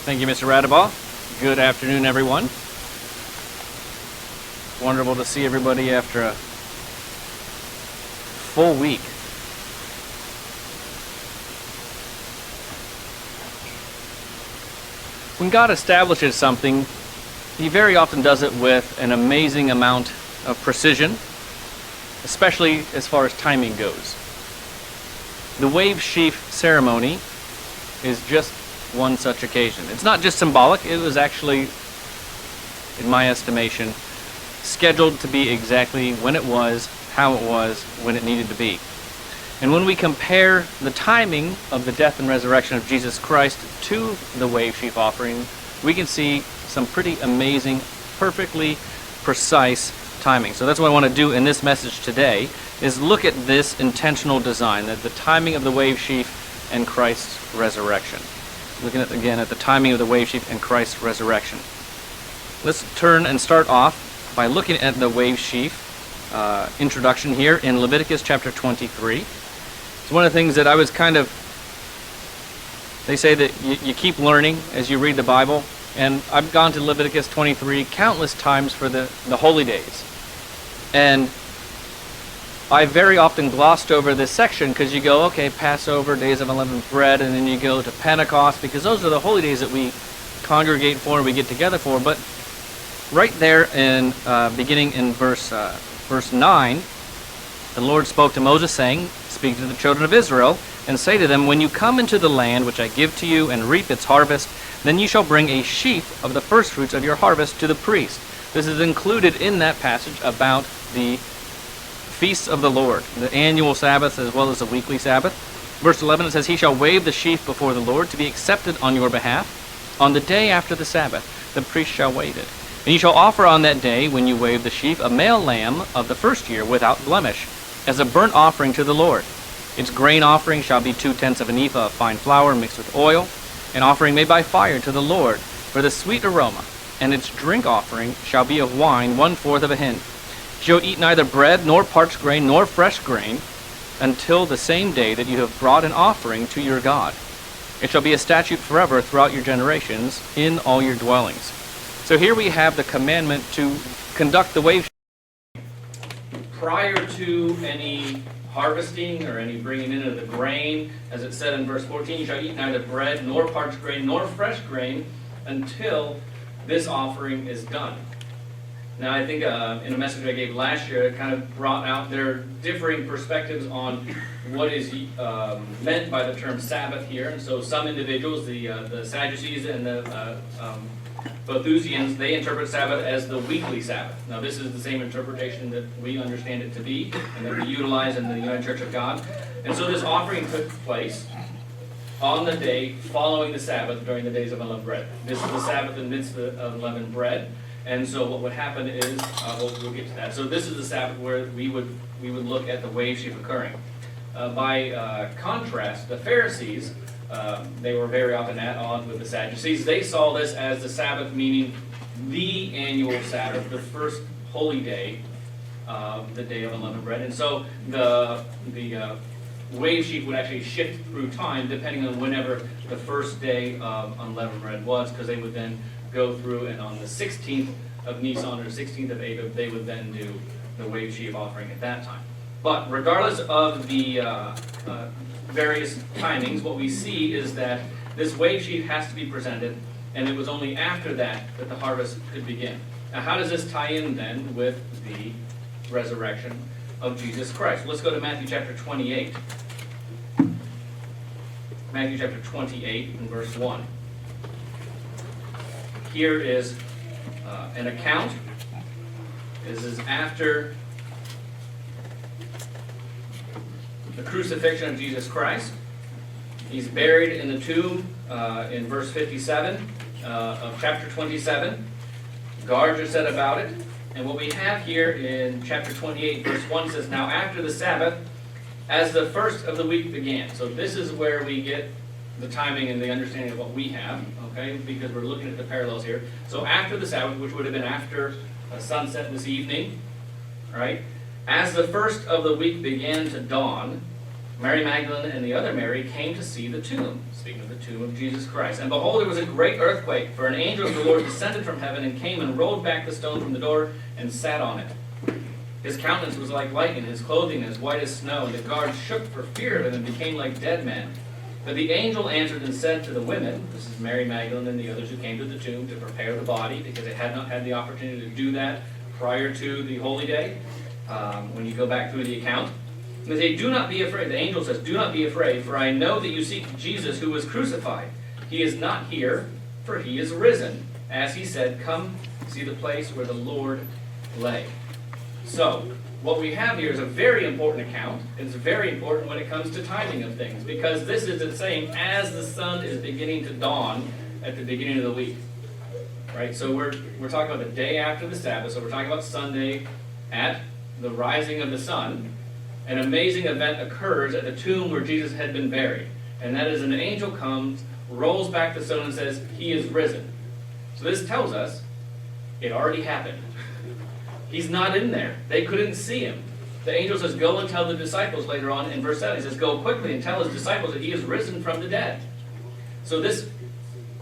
Thank you, Mr. Radabaugh. Good afternoon, everyone. Wonderful to see everybody after a full week. When God establishes something, He very often does it with an amazing amount of precision, especially as far as timing goes. The Wavesheaf ceremony is just one such occasion. It's not just symbolic, it was actually, in my estimation, scheduled to be exactly when it was, how it was, when it needed to be. And when we compare the timing of the death and resurrection of Jesus Christ to the Wavesheaf offering, we can see some pretty amazing, perfectly precise timing. So that's what I want to do in this message today, is look at this intentional design, that the timing of the Wavesheaf and Christ's resurrection. Looking at, again, at the timing of the Wavesheaf and Christ's resurrection. Let's turn and start off by looking at the Wavesheaf introduction here in Leviticus chapter 23. It's one of the things that I was they say that you keep learning as you read the Bible, and I've gone to Leviticus 23 countless times for the holy days. And I very often glossed over this section because you go, okay, Passover, Days of Unleavened Bread, and then you go to Pentecost, because those are the holy days that we congregate for and we get together for. But right there in beginning in verse 9, the Lord spoke to Moses, saying, "Speak to the children of Israel, and say to them, when you come into the land which I give to you and reap its harvest, then you shall bring a sheaf of the firstfruits of your harvest to the priest." This is included in that passage about the feasts of the Lord, the annual Sabbath as well as the weekly Sabbath. Verse 11, it says, "He shall wave the sheaf before the Lord to be accepted on your behalf. On the day after the Sabbath, the priest shall wave it. And you shall offer on that day, when you wave the sheaf, a male lamb of the first year without blemish, as a burnt offering to the Lord. Its grain offering shall be 2/10 of an ephah of fine flour mixed with oil, an offering made by fire to the Lord for the sweet aroma. And its drink offering shall be of wine 1/4 of a hin. You shall eat neither bread, nor parched grain, nor fresh grain, until the same day that you have brought an offering to your God. It shall be a statute forever throughout your generations in all your dwellings." So here we have the commandment to conduct the wave prior to any harvesting or any bringing in of the grain. As it said in verse 14, "You shall eat neither bread, nor parched grain, nor fresh grain, until this offering is done." Now, I think in a message I gave last year, it kind of brought out their differing perspectives on what is meant by the term Sabbath here. And so some individuals, the Sadducees and the Boethusians, they interpret Sabbath as the weekly Sabbath. Now, this is the same interpretation that we understand it to be and that we utilize in the United Church of God. And so this offering took place on the day following the Sabbath during the days of unleavened bread. This is the Sabbath and mitzvah of unleavened bread. And so what would happen is, we'll get to that. So this is the Sabbath where we would look at the Wavesheaf occurring. By contrast, the Pharisees, they were very often at odds with the Sadducees. They saw this as the Sabbath, meaning the annual Sabbath, the first holy day, the day of unleavened bread. And so the Wavesheaf would actually shift through time depending on whenever the first day of unleavened bread was, because they would then go through, and on the 16th of Nisan or 16th of Abib, they would then do the Wavesheaf offering at that time. But regardless of the various timings, what we see is that this Wavesheaf has to be presented, and it was only after that that the harvest could begin. Now, how does this tie in then with the resurrection of Jesus Christ? Let's go to Matthew chapter 28. Matthew chapter 28 and verse 1. Here is an account. This is after the crucifixion of Jesus Christ. He's buried in the tomb in verse 57 of chapter 27. Guards are set about it. And what we have here in chapter 28, verse 1 says, "Now after the Sabbath, as the first of the week began." So this is where we get the timing and the understanding of what we have, okay, because we're looking at the parallels here. So after the Sabbath, which would have been after sunset this evening, right? As the first of the week began to dawn, Mary Magdalene and the other Mary came to see the tomb, speaking of the tomb of Jesus Christ. And behold, there was a great earthquake, for an angel of the Lord descended from heaven and came and rolled back the stone from the door and sat on it. His countenance was like lightning, his clothing as white as snow, and the guards shook for fear of him and became like dead men. But the angel answered and said to the women, this is Mary Magdalene and the others who came to the tomb to prepare the body, because they had not had the opportunity to do that prior to the holy day, when you go back through the account. They say, do not be afraid. The angel says, do not be afraid, for I know that you seek Jesus who was crucified. He is not here, for he is risen. As he said, come see the place where the Lord lay. So, what we have here is a very important account. It's very important when it comes to timing of things, because this is the same as the sun is beginning to dawn at the beginning of the week. Right? So we're talking about the day after the Sabbath, so we're talking about Sunday at the rising of the sun. An amazing event occurs at the tomb where Jesus had been buried. And that is an angel comes, rolls back the stone and says, he is risen. So this tells us it already happened. He's not in there. They couldn't see him. The angel says, go and tell the disciples later on in verse 7. He says, go quickly and tell his disciples that he is risen from the dead. So this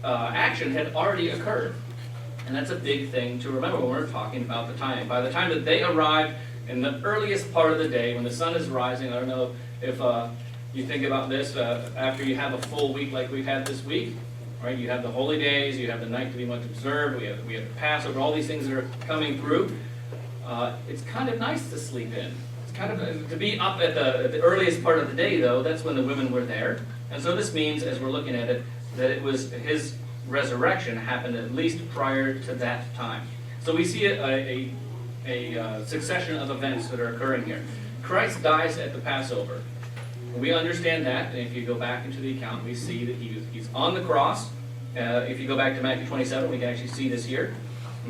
action had already occurred. And that's a big thing to remember when we're talking about the time. By the time that they arrived in the earliest part of the day, when the sun is rising, I don't know if you think about this, after you have a full week like we've had this week, right? You have the holy days, you have the night to be much observed, we have the Passover, all these things that are coming through. It's kind of nice to sleep in. It's kind of to be up at the earliest part of the day, though. That's when the women were there, and so this means, as we're looking at it, that it was his resurrection happened at least prior to that time. So we see a succession of events that are occurring here. Christ dies at the Passover. We understand that, and if you go back into the account, we see that he's on the cross. If you go back to Matthew 27, we can actually see this here.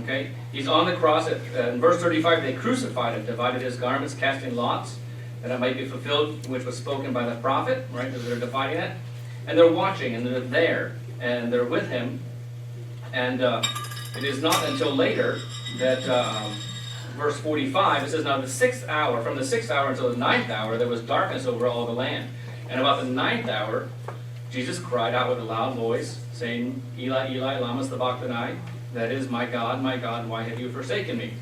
Okay, he's on the cross. In verse 35, they crucified him, divided his garments, casting lots, that it might be fulfilled, which was spoken by the prophet. Right, because they're dividing it, and they're watching, and they're there, and they're with him. And it is not until later that verse 45, it says, now the 6th hour, from the 6th hour until the 9th hour, there was darkness over all the land. And about the 9th hour, Jesus cried out with a loud voice, saying, Eli, Eli, lama sabachthani? That is, my God, why have you forsaken me?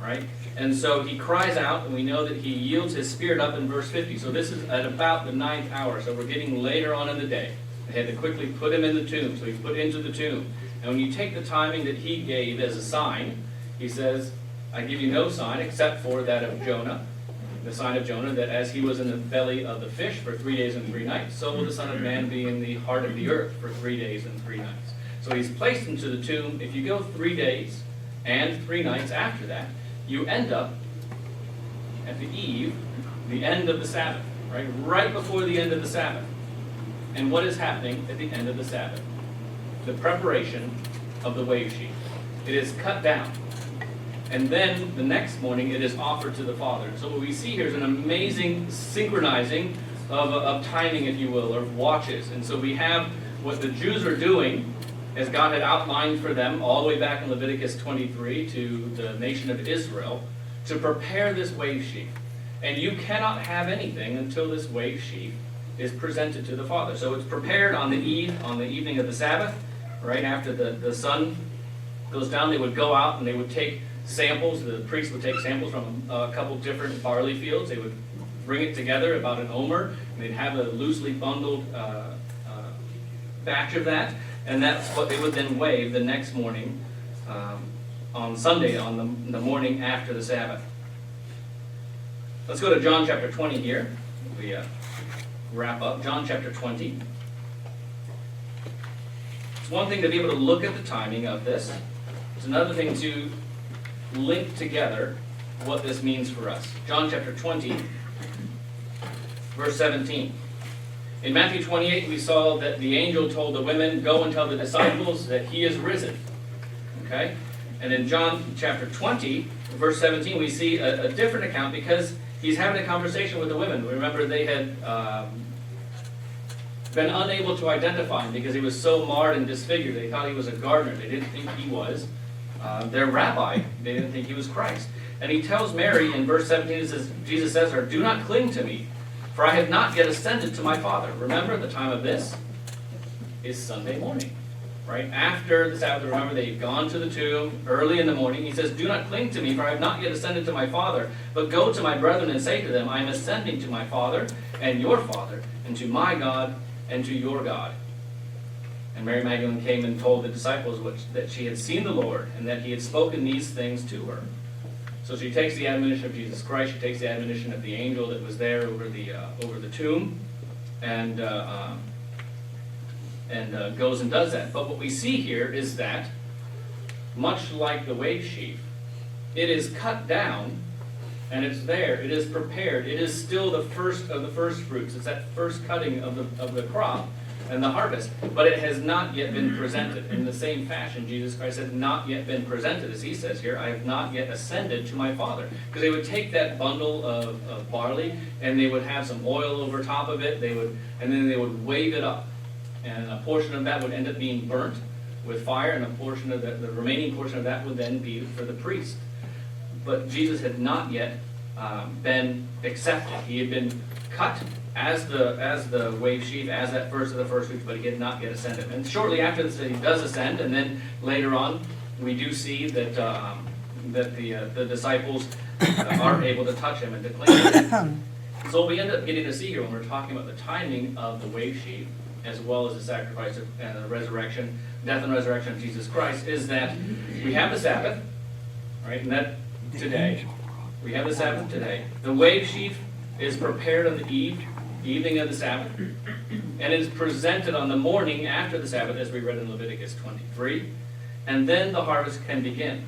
Right? And so he cries out, and we know that he yields his spirit up in verse 50. So this is at about the 9th hour. So we're getting later on in the day. They had to quickly put him in the tomb. So he's put into the tomb. And when you take the timing that he gave as a sign, he says, I give you no sign except for that of Jonah, the sign of Jonah, that as he was in the belly of the fish for 3 days and 3 nights, so will the Son of Man be in the heart of the earth for 3 days and 3 nights. So he's placed into the tomb. If you go 3 days and 3 nights after that, you end up at the eve, the end of the Sabbath, right? Right before the end of the Sabbath. And what is happening at the end of the Sabbath? The preparation of the Wavesheaf. It is cut down. And then the next morning it is offered to the Father. So what we see here is an amazing synchronizing of timing, if you will, or watches. And so we have what the Jews are doing, as God had outlined for them all the way back in Leviticus 23 to the nation of Israel, to prepare this Wavesheaf. And you cannot have anything until this Wavesheaf is presented to the Father. So it's prepared on the evening of the Sabbath, right after the sun goes down. They would go out and they would take samples. The priest would take samples from a couple different barley fields. They would bring it together, about an omer, and they'd have a loosely bundled batch of that. And that's what they would then wave the next morning on Sunday, on the morning after the Sabbath. Let's go to John chapter 20 here. We wrap up. John chapter 20. It's one thing to be able to look at the timing of this. It's another thing to link together what this means for us. John chapter 20, verse 17. In Matthew 28, we saw that the angel told the women, go and tell the disciples that he is risen. Okay? And in John chapter 20, verse 17, we see a different account, because he's having a conversation with the women. Remember, they had been unable to identify him because he was so marred and disfigured. They thought he was a gardener. They didn't think he was their rabbi. They didn't think he was Christ. And he tells Mary in verse 17, Jesus says to her, do not cling to me, for I have not yet ascended to my Father. Remember, the time of this is Sunday morning. Right? After the Sabbath, remember, they've gone to the tomb early in the morning. He says, do not cling to me, for I have not yet ascended to my Father, but go to my brethren and say to them, I am ascending to my Father and your Father, and to my God and to your God. And Mary Magdalene came and told the disciples that she had seen the Lord, and that he had spoken these things to her. So she takes the admonition of Jesus Christ, she takes the admonition of the angel that was there over the tomb, and goes and does that. But what we see here is that, much like the Wavesheaf, it is cut down, and it's there. It is prepared. It is still the first of the first fruits. It's that first cutting of the crop and the harvest. But it has not yet been presented. In the same fashion, Jesus Christ had not yet been presented, as he says here, I have not yet ascended to my Father. Because they would take that bundle of barley, and they would have some oil over top of it, and then they would wave it up. And a portion of that would end up being burnt with fire, and a portion of the remaining portion of that would then be for the priest. But Jesus had not yet been accepted. He had been cut as the Wavesheaf, as that first of the first fruits, but he had not yet ascended. And shortly after this, he does ascend, and then later on, we do see that the disciples are able to touch him and to cling to him. So what we end up getting to see here when we're talking about the timing of the Wavesheaf, as well as the sacrifice and the resurrection, death and resurrection of Jesus Christ, is that we have the Sabbath, right? And that today, we have the Sabbath today. The Wavesheaf is prepared on the evening of the Sabbath, and it is presented on the morning after the Sabbath, as we read in Leviticus 23, and then the harvest can begin.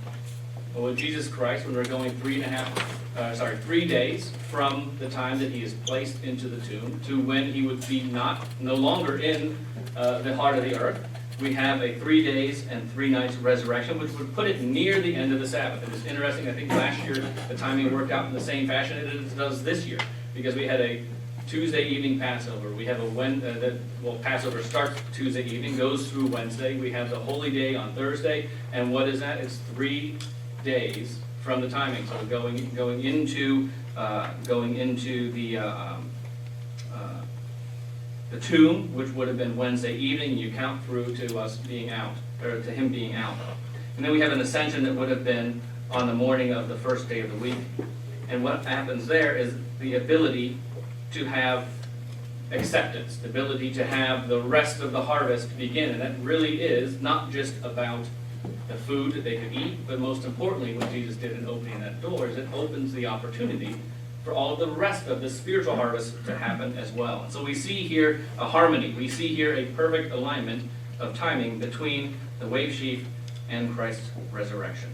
But with Jesus Christ, when we're going 3 days from the time that he is placed into the tomb to when he would be no longer in the heart of the earth, we have a 3 days and 3 nights resurrection, which would put it near the end of the Sabbath. It was interesting, I think last year the timing worked out in the same fashion as it does this year, because we had a Tuesday evening Passover. We have Passover starts Tuesday evening, goes through Wednesday. We have the Holy Day on Thursday, and what is that? It's 3 days from the timing. So going into the tomb, which would have been Wednesday evening, you count through to us being out, or to him being out. And then we have an ascension that would have been on the morning of the first day of the week. And what happens there is the ability to have acceptance, the ability to have the rest of the harvest begin. And that really is not just about the food that they could eat, but most importantly, what Jesus did in opening that door is it opens the opportunity for all of the rest of the spiritual harvest to happen as well. And so we see here a harmony. We see here a perfect alignment of timing between the Wavesheaf and Christ's resurrection.